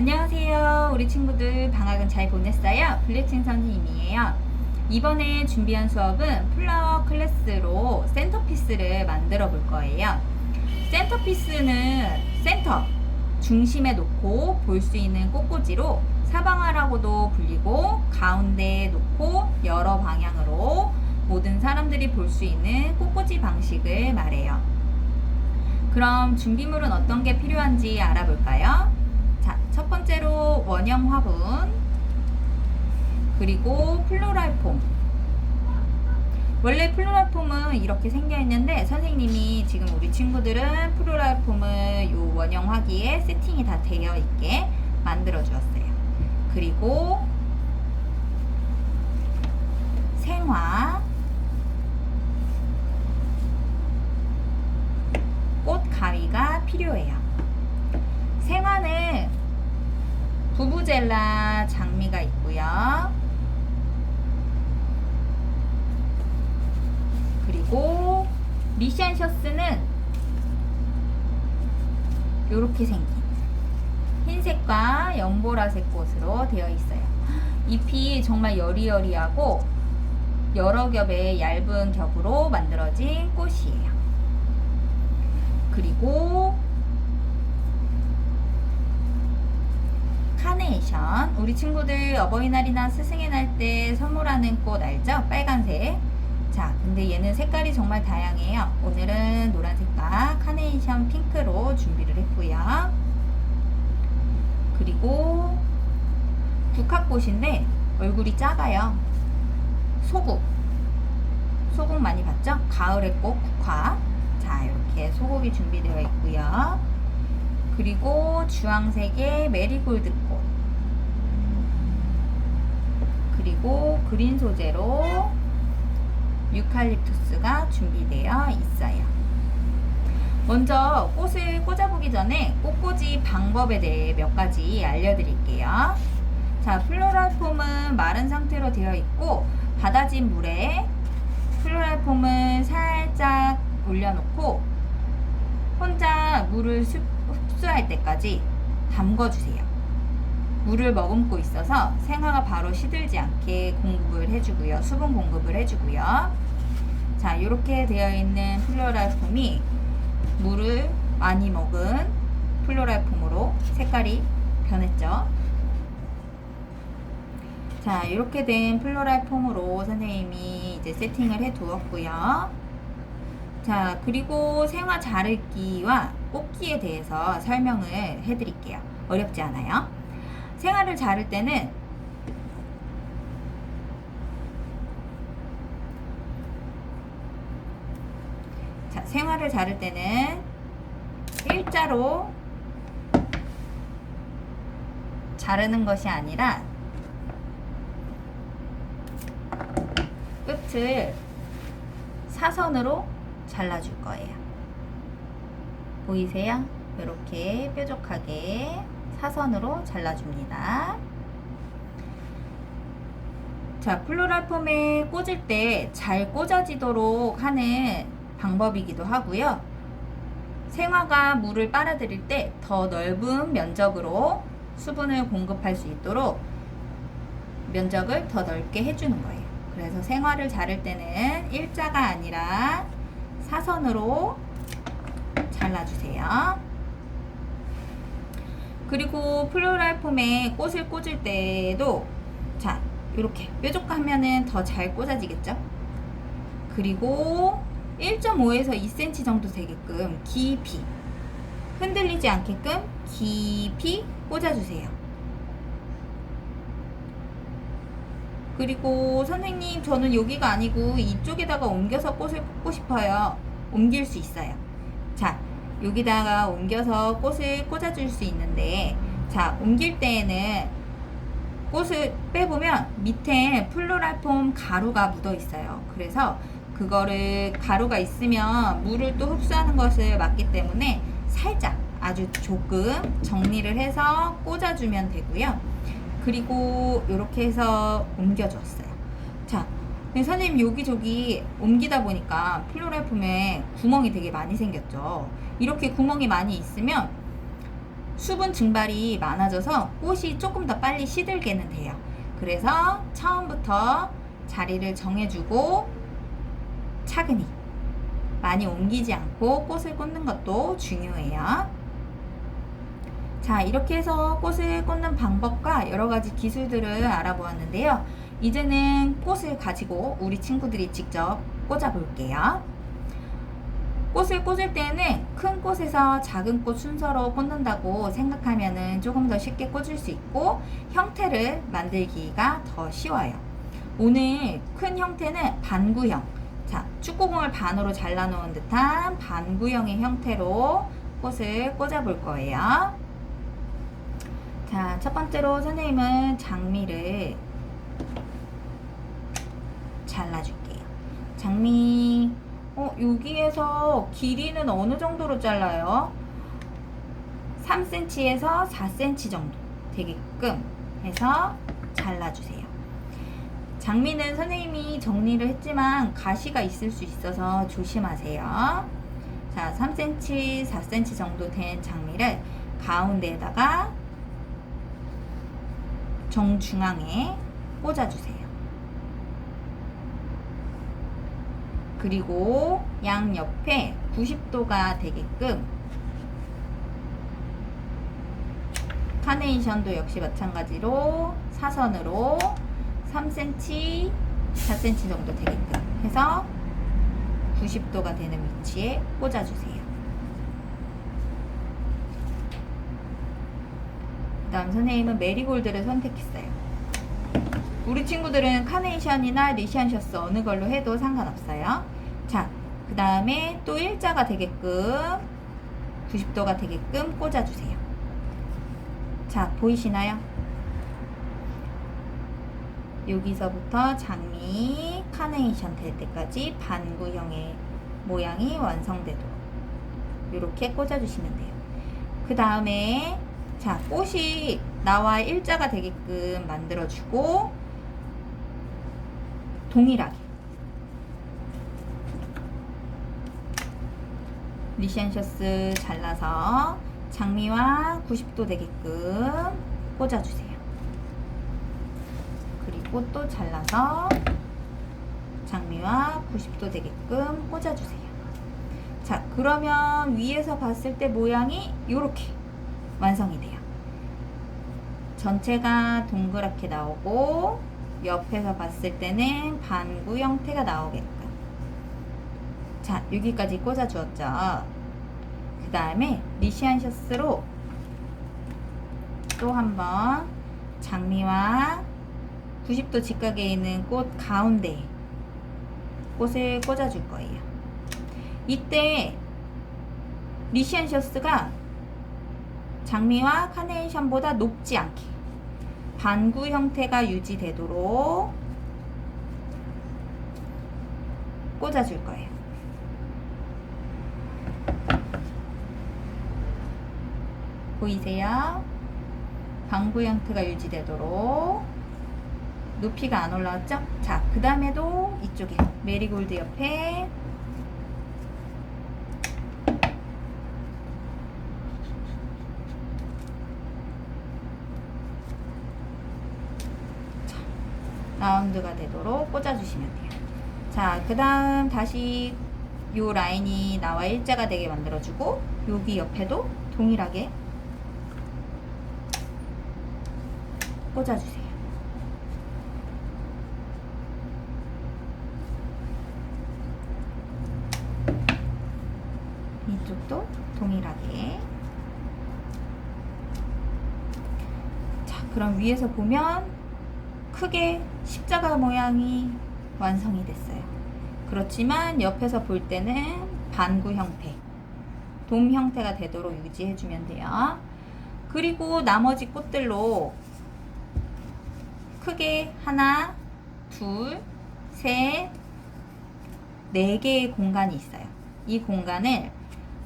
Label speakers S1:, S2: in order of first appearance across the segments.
S1: 안녕하세요. 우리 친구들 방학은 잘 보냈어요? 블랙칭 선생님이에요. 이번에 준비한 수업은 플라워 클래스로 센터피스를 만들어 볼 거예요. 센터피스는 센터, 중심에 놓고 볼 수 있는 꽃꽂이로 사방아라고도 불리고 가운데에 놓고 여러 방향으로 모든 사람들이 볼 수 있는 꽃꽂이 방식을 말해요. 그럼 준비물은 어떤 게 필요한지 알아볼까요? 자, 첫 번째로 원형 화분, 그리고 플로랄 폼. 원래 플로랄 폼은 이렇게 생겨 있는데 선생님이 지금 우리 친구들은 플로랄 폼을 요 원형 화기에 세팅이 다 되어 있게 만들어 주었어요. 그리고 생화, 꽃 가위가 필요해요. 생화는 부부젤라 장미가 있고요. 그리고 미션셔스는 이렇게 생긴 흰색과 연보라색 꽃으로 되어 있어요. 잎이 정말 여리여리하고 여러 겹의 얇은 겹으로 만들어진 꽃이에요. 그리고 카네이션, 우리 친구들 어버이날이나 스승의 날 때 선물하는 꽃 알죠? 빨간색. 자, 근데 얘는 색깔이 정말 다양해요. 오늘은 노란색과 카네이션 핑크로 준비를 했고요. 그리고 국화꽃인데 얼굴이 작아요. 소국 많이 봤죠? 가을의 꽃 국화. 자, 이렇게 소국이 준비되어 있고요. 그리고 주황색의 메리골드 꽃, 그리고 그린 소재로 유칼립투스가 준비되어 있어요. 먼저 꽃을 꽂아보기 전에 꽃꽂이 방법에 대해 몇 가지 알려드릴게요. 자, 플로랄 폼은 마른 상태로 되어 있고 받아진 물에 플로랄 폼을 살짝 올려놓고 혼자 물을 흡수할 때까지 담궈주세요. 물을 머금고 있어서 생화가 바로 시들지 않게 공급을 해주고요. 수분 공급을 해주고요. 자, 이렇게 되어 있는 플로랄 폼이 물을 많이 먹은 플로랄 폼으로 색깔이 변했죠. 자, 이렇게 된 플로랄 폼으로 선생님이 이제 세팅을 해 두었고요. 자, 그리고 생화 자르기와 꽂기에 대해서 설명을 해드릴게요. 어렵지 않아요. 생화를 자를 때는 일자로 자르는 것이 아니라 끝을 사선으로 잘라줄 거예요. 보이세요? 이렇게 뾰족하게 사선으로 잘라줍니다. 자, 플로랄 폼에 꽂을 때 잘 꽂아지도록 하는 방법이기도 하고요. 생화가 물을 빨아들일 때 더 넓은 면적으로 수분을 공급할 수 있도록 면적을 더 넓게 해주는 거예요. 그래서 생화를 자를 때는 일자가 아니라 사선으로 잘라주세요. 그리고 플로랄 폼에 꽃을 꽂을 때도 자, 이렇게 뾰족하면은 더 잘 꽂아지겠죠? 그리고 1.5에서 2cm 정도 되게끔 깊이 흔들리지 않게끔 깊이 꽂아주세요. 그리고 선생님, 저는 여기가 아니고 이쪽에다가 옮겨서 꽃을 꽂고 싶어요. 옮길 수 있어요. 자, 여기다가 옮겨서 꽃을 꽂아줄 수 있는데, 자, 옮길 때에는 꽃을 빼보면 밑에 플로랄 폼 가루가 묻어 있어요. 그래서 그거를 가루가 있으면 물을 또 흡수하는 것을 막기 때문에 살짝 아주 조금 정리를 해서 꽂아주면 되고요. 그리고 이렇게 해서 옮겨줬어요. 자, 선생님 여기저기 옮기다 보니까 플로랄 폼에 구멍이 되게 많이 생겼죠. 이렇게 구멍이 많이 있으면 수분 증발이 많아져서 꽃이 조금 더 빨리 시들게는 돼요. 그래서 처음부터 자리를 정해주고 차근히 많이 옮기지 않고 꽃을 꽂는 것도 중요해요. 자, 이렇게 해서 꽃을 꽂는 방법과 여러 가지 기술들을 알아보았는데요. 이제는 꽃을 가지고 우리 친구들이 직접 꽂아 볼게요. 꽃을 꽂을 때는 큰 꽃에서 작은 꽃 순서로 꽂는다고 생각하면 조금 더 쉽게 꽂을 수 있고 형태를 만들기가 더 쉬워요. 오늘 큰 형태는 반구형, 자, 축구공을 반으로 잘라놓은 듯한 반구형의 형태로 꽃을 꽂아 볼 거예요. 자, 첫 번째로 선생님은 장미를 잘라줄게요. 장미 여기에서 길이는 어느 정도로 잘라요? 3cm에서 4cm 정도 되게끔 해서 잘라주세요. 장미는 선생님이 정리를 했지만 가시가 있을 수 있어서 조심하세요. 자, 3cm, 4cm 정도 된 장미를 가운데에다가 정중앙에 꽂아주세요. 그리고 양옆에 90도가 되게끔 카네이션도 역시 마찬가지로 사선으로 3cm, 4cm 정도 되게끔 해서 90도가 되는 위치에 꽂아주세요. 그 다음 선생님은 메리골드를 선택했어요. 우리 친구들은 카네이션이나 리시안셔스 어느 걸로 해도 상관없어요. 자, 그 다음에 또 일자가 되게끔 90도가 되게끔 꽂아주세요. 자, 보이시나요? 여기서부터 장미, 카네이션 될 때까지 반구형의 모양이 완성되도록 이렇게 꽂아주시면 돼요. 그 다음에 자, 꽃이 나와 일자가 되게끔 만들어주고 동일하게 리시안셔스 잘라서 장미와 90도 되게끔 꽂아주세요. 그리고 또 잘라서 장미와 90도 되게끔 꽂아주세요. 자, 그러면 위에서 봤을 때 모양이 이렇게 완성이 돼요. 전체가 동그랗게 나오고 옆에서 봤을 때는 반구 형태가 나오게끔. 자, 여기까지 꽂아주었죠. 그 다음에 리시안셔스로 또 한번 장미와 90도 직각에 있는 꽃 가운데 꽃을 꽂아줄 거예요. 이때 리시안셔스가 장미와 카네이션보다 높지 않게 반구 형태가 유지되도록 꽂아줄 거예요. 보이세요? 반구 형태가 유지되도록 높이가 안 올라왔죠? 자, 그 다음에도 이쪽에 메리골드 옆에 라운드가 되도록 꽂아주시면 돼요. 자, 그 다음 다시 요 라인이 나와 일자가 되게 만들어주고 여기 옆에도 동일하게 꽂아주세요. 이쪽도 동일하게. 자, 그럼 위에서 보면 크게 십자가 모양이 완성이 됐어요. 그렇지만 옆에서 볼 때는 반구 형태, 돔 형태가 되도록 유지해주면 돼요. 그리고 나머지 꽃들로 크게 하나, 둘, 셋, 네 개의 공간이 있어요. 이 공간을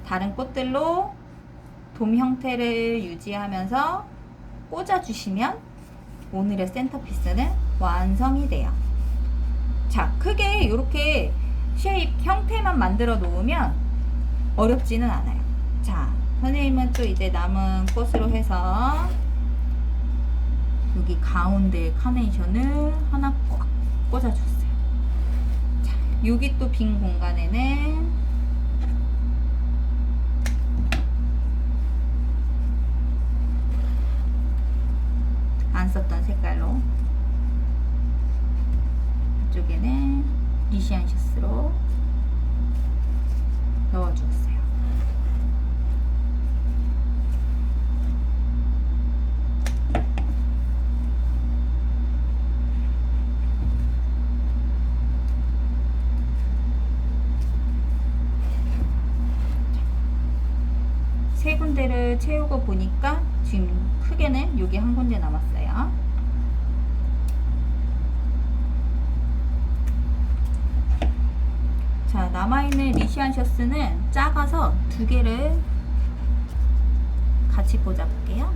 S1: 다른 꽃들로 돔 형태를 유지하면서 꽂아주시면 오늘의 센터피스는 완성이 돼요. 자, 크게 이렇게 쉐입 형태만 만들어 놓으면 어렵지는 않아요. 자, 선생님은 또 이제 남은 꽃으로 해서 여기 가운데 카네이션을 하나 꽉 꽂아줬어요. 자, 여기 또 빈 공간에는 안 썼던 색깔로, 이쪽에는 리시안시스로 넣어주었어요. 세 군데를 채우고 보니까 지금 크게는 여기 한 군데 남았어요. 자, 남아있는 리시안셔스는 작아서 두 개를 같이 꽂아볼게요.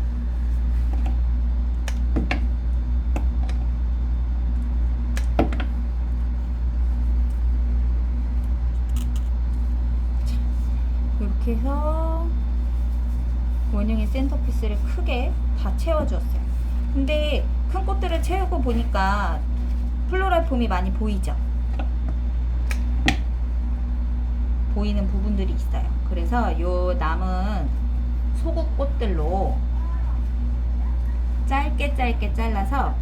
S1: 자, 이렇게 해서 원형의 센터피스를 크게 다 채워주었어요. 근데 큰 꽃들을 채우고 보니까 플로럴 폼이 많이 보이죠? 보이는 부분들이 있어요. 그래서 요 남은 소국 꽃들로 짧게 잘라서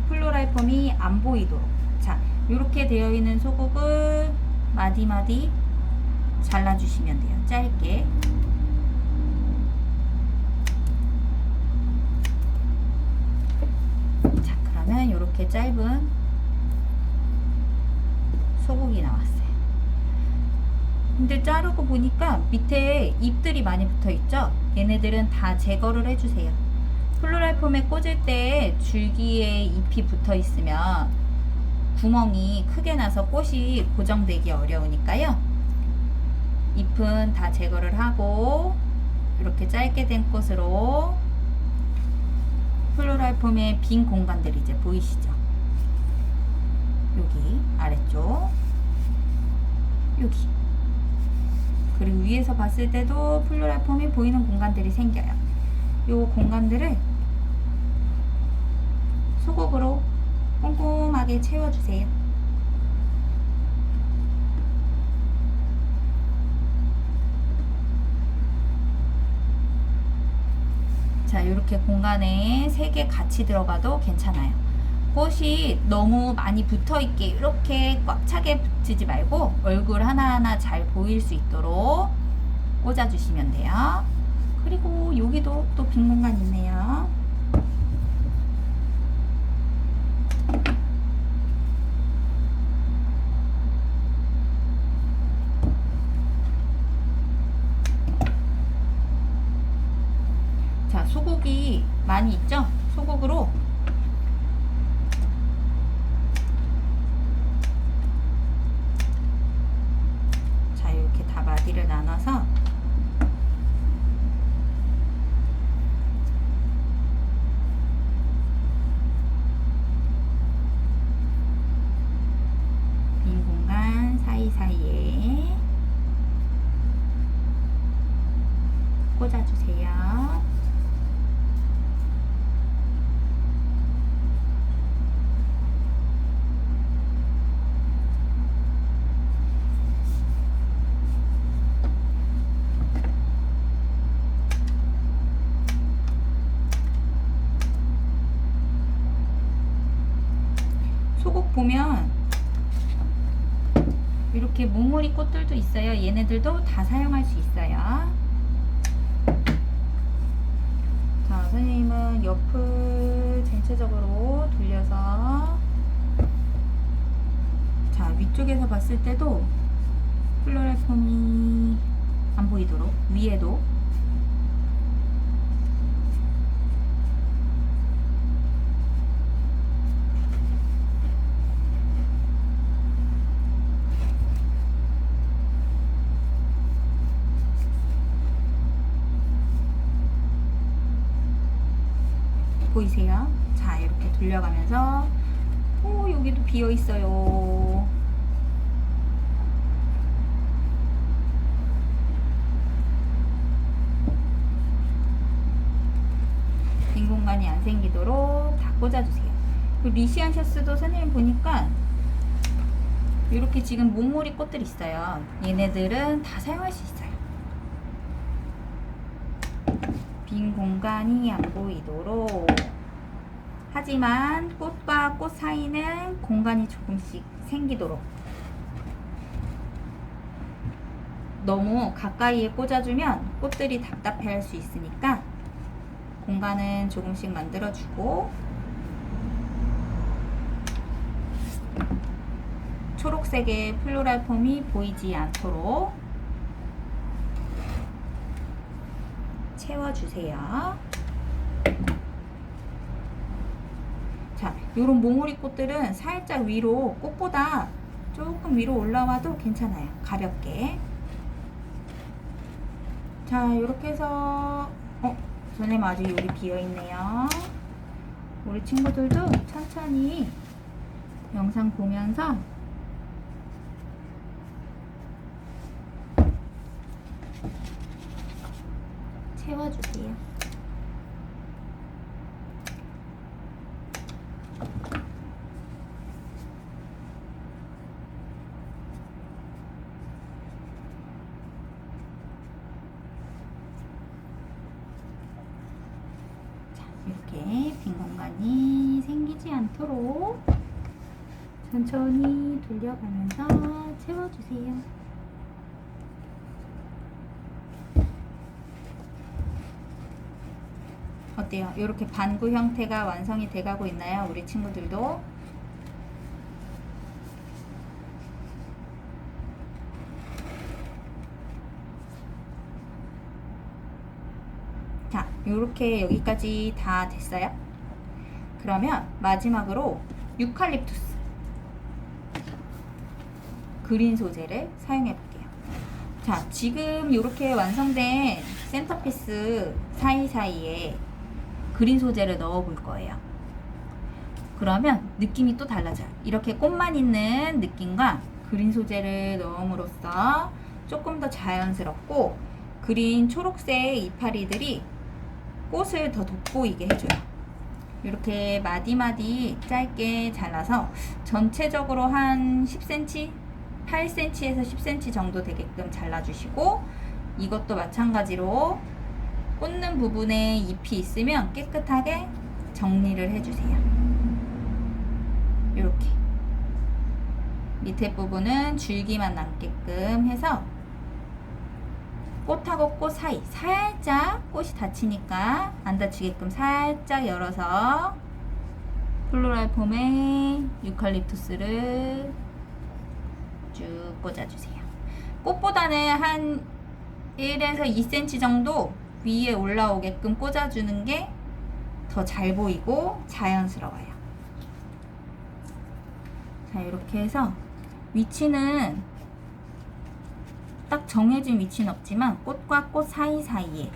S1: 플로럴 폼이 안 보이도록, 자, 이렇게 되어 있는 소국을 마디마디 잘라주시면 돼요. 짧게. 자, 그러면 이렇게 짧은 소국이 나왔어요. 근데 자르고 보니까 밑에 잎들이 많이 붙어 있죠? 얘네들은 다 제거를 해주세요. 플로럴 폼에 꽂을 때 줄기에 잎이 붙어 있으면 구멍이 크게 나서 꽃이 고정되기 어려우니까요. 잎은 다 제거를 하고 이렇게 짧게 된 꽃으로 플로럴 폼의 빈 공간들이 이제 보이시죠? 여기 아래쪽, 여기, 그리고 위에서 봤을 때도 플로럴 폼이 보이는 공간들이 생겨요. 이 공간들을 소국으로 꼼꼼하게 채워주세요. 자, 이렇게 공간에 3개 같이 들어가도 괜찮아요. 꽃이 너무 많이 붙어있게 이렇게 꽉 차게 붙이지 말고 얼굴 하나하나 잘 보일 수 있도록 꽂아주시면 돼요. 그리고 여기도 또 빈 공간 있네요. 자, 소국이 많이 있죠? 소국으로 자, 이렇게 다 마디를 나눠서 빈 공간 사이사이에 꽂아주세요. 소국 보면 이렇게 몽우리 꽃들도 있어요. 얘네들도 다 사용할 수 있어요. 자, 선생님은 옆을 전체적으로 돌려서, 자, 위쪽에서 봤을 때도 플로럴 폼이 안 보이도록 위에도 보이세요? 자, 이렇게 돌려가면서, 오, 여기도 비어 있어요. 빈 공간이 안 생기도록 다 꽂아주세요. 그 리시안 셔츠도 선생님 보니까 이렇게 지금 몽우리 꽃들 있어요. 얘네들은 다 사용할 수 있어요. 빈 공간이 안 보이도록. 하지만 꽃과 꽃 사이는 공간이 조금씩 생기도록. 너무 가까이에 꽂아주면 꽃들이 답답해 할 수 있으니까 공간은 조금씩 만들어주고, 초록색의 플로랄 폼이 보이지 않도록 채워주세요. 자, 요런 몽우리 꽃들은 살짝 위로, 꽃보다 조금 위로 올라와도 괜찮아요. 가볍게. 자, 이렇게 해서 선생님 아직 여기 비어있네요. 우리 친구들도 천천히 영상 보면서 채워주세요. 자, 이렇게 빈 공간이 생기지 않도록 천천히 돌려가면서 채워주세요. 어때요? 이렇게 반구 형태가 완성이 돼가고 있나요? 우리 친구들도. 자, 이렇게 여기까지 다 됐어요. 그러면 마지막으로 유칼립투스 그린 소재를 사용해 볼게요. 자, 지금 이렇게 완성된 센터피스 사이사이에 그린 소재를 넣어 볼 거예요. 그러면 느낌이 또 달라져요. 이렇게 꽃만 있는 느낌과 그린 소재를 넣음으로써 조금 더 자연스럽고, 그린 초록색 이파리들이 꽃을 더 돋보이게 해줘요. 이렇게 마디마디 짧게 잘라서 전체적으로 한 10cm, 8cm에서 10cm 정도 되게끔 잘라주시고, 이것도 마찬가지로 꽂는 부분에 잎이 있으면 깨끗하게 정리를 해주세요. 이렇게 밑에 부분은 줄기만 남게끔 해서 꽃하고 꽃 사이 살짝 꽃이 닫히니까 안 닫히게끔 살짝 열어서 플로랄 폼에 유칼립투스를 쭉 꽂아주세요. 꽃보다는 한 1에서 2cm 정도 위에 올라오게끔 꽂아주는 게 더 잘 보이고 자연스러워요. 자, 이렇게 해서 위치는 딱 정해진 위치는 없지만 꽃과 꽃 사이사이에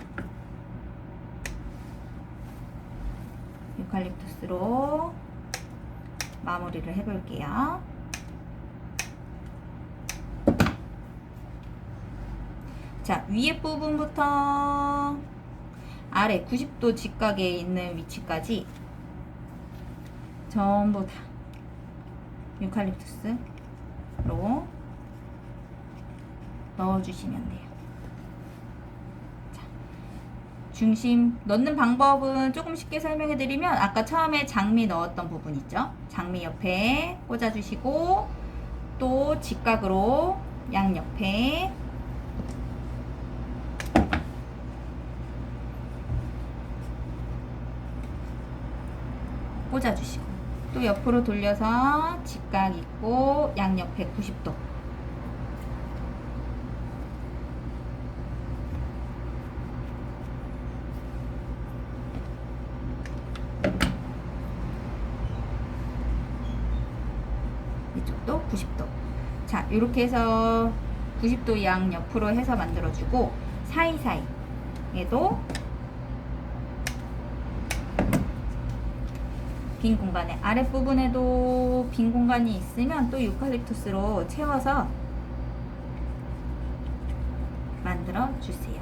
S1: 유칼립투스로 마무리를 해볼게요. 자, 위에 부분부터 아래 90도 직각에 있는 위치까지 전부 다 유칼립투스로 넣어주시면 돼요. 자, 중심 넣는 방법은 조금 쉽게 설명해드리면, 아까 처음에 장미 넣었던 부분 있죠? 장미 옆에 꽂아주시고, 또 직각으로 양옆에 꽂아주시고, 또 옆으로 돌려서 직각 있고 양옆에 90도 이쪽도 90도. 자, 이렇게 해서 90도 양옆으로 해서 만들어주고, 사이사이에도 빈 공간에, 아랫부분에도 빈 공간이 있으면 또 유칼립투스로 채워서 만들어 주세요.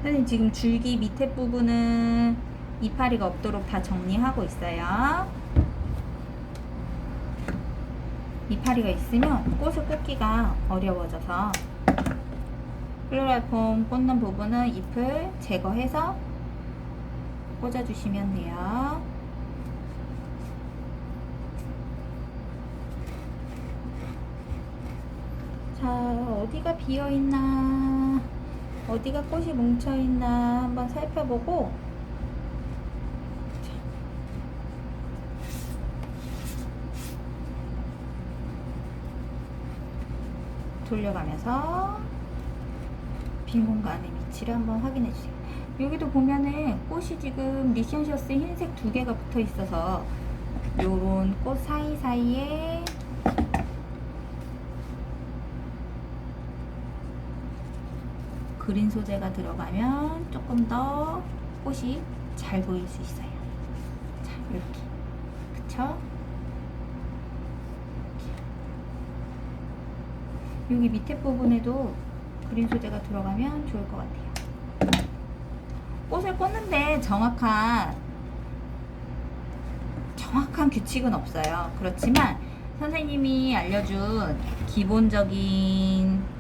S1: 선생님 지금 줄기 밑에 부분은 이파리가 없도록 다 정리하고 있어요. 이파리가 있으면 꽃을 꽂기가 어려워져서 플로랄폼 꽂는 부분은 잎을 제거해서 꽂아주시면 돼요. 자, 어디가 비어있나, 어디가 꽃이 뭉쳐있나 한번 살펴보고, 돌려가면서 빈 공간의 위치를 한번 확인해 주세요. 여기도 보면은 꽃이 지금 리센셔스 흰색 2개가 붙어 있어서 요런 꽃 사이사이에 그린 소재가 들어가면 조금 더 꽃이 잘 보일 수 있어요. 자, 이렇게. 그쵸? 여기 밑에 부분에도 그린 소재가 들어가면 좋을 것 같아요. 꽃을 꽂는데 정확한 규칙은 없어요. 그렇지만 선생님이 알려준 기본적인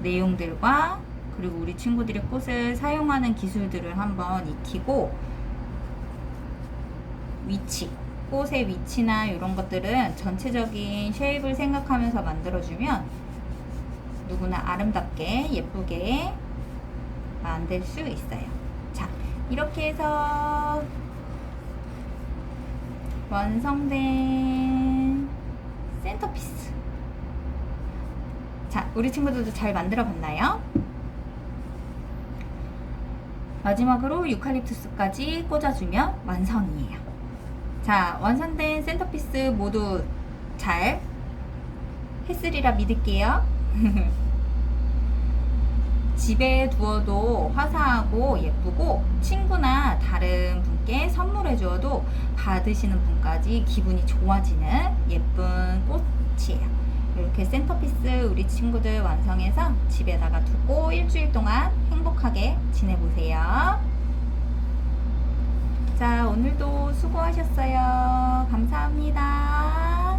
S1: 내용들과 그리고 우리 친구들이 꽃을 사용하는 기술들을 한번 익히고, 위치, 꽃의 위치나 이런 것들은 전체적인 쉐입을 생각하면서 만들어주면 누구나 아름답게 예쁘게 만들 수 있어요. 자, 이렇게 해서 완성된 센터피스. 자, 우리 친구들도 잘 만들어 봤나요? 마지막으로 유칼립투스까지 꽂아주면 완성이에요. 자, 완성된 센터피스 모두 잘 했으리라 믿을게요. 집에 두어도 화사하고 예쁘고, 친구나 다른 분께 선물해 주어도 받으시는 분까지 기분이 좋아지는 예쁜 꽃이에요. 이렇게 센터피스 우리 친구들 완성해서 집에다가 두고 일주일 동안 행복하게 지내보세요. 자, 오늘도 수고하셨어요. 감사합니다.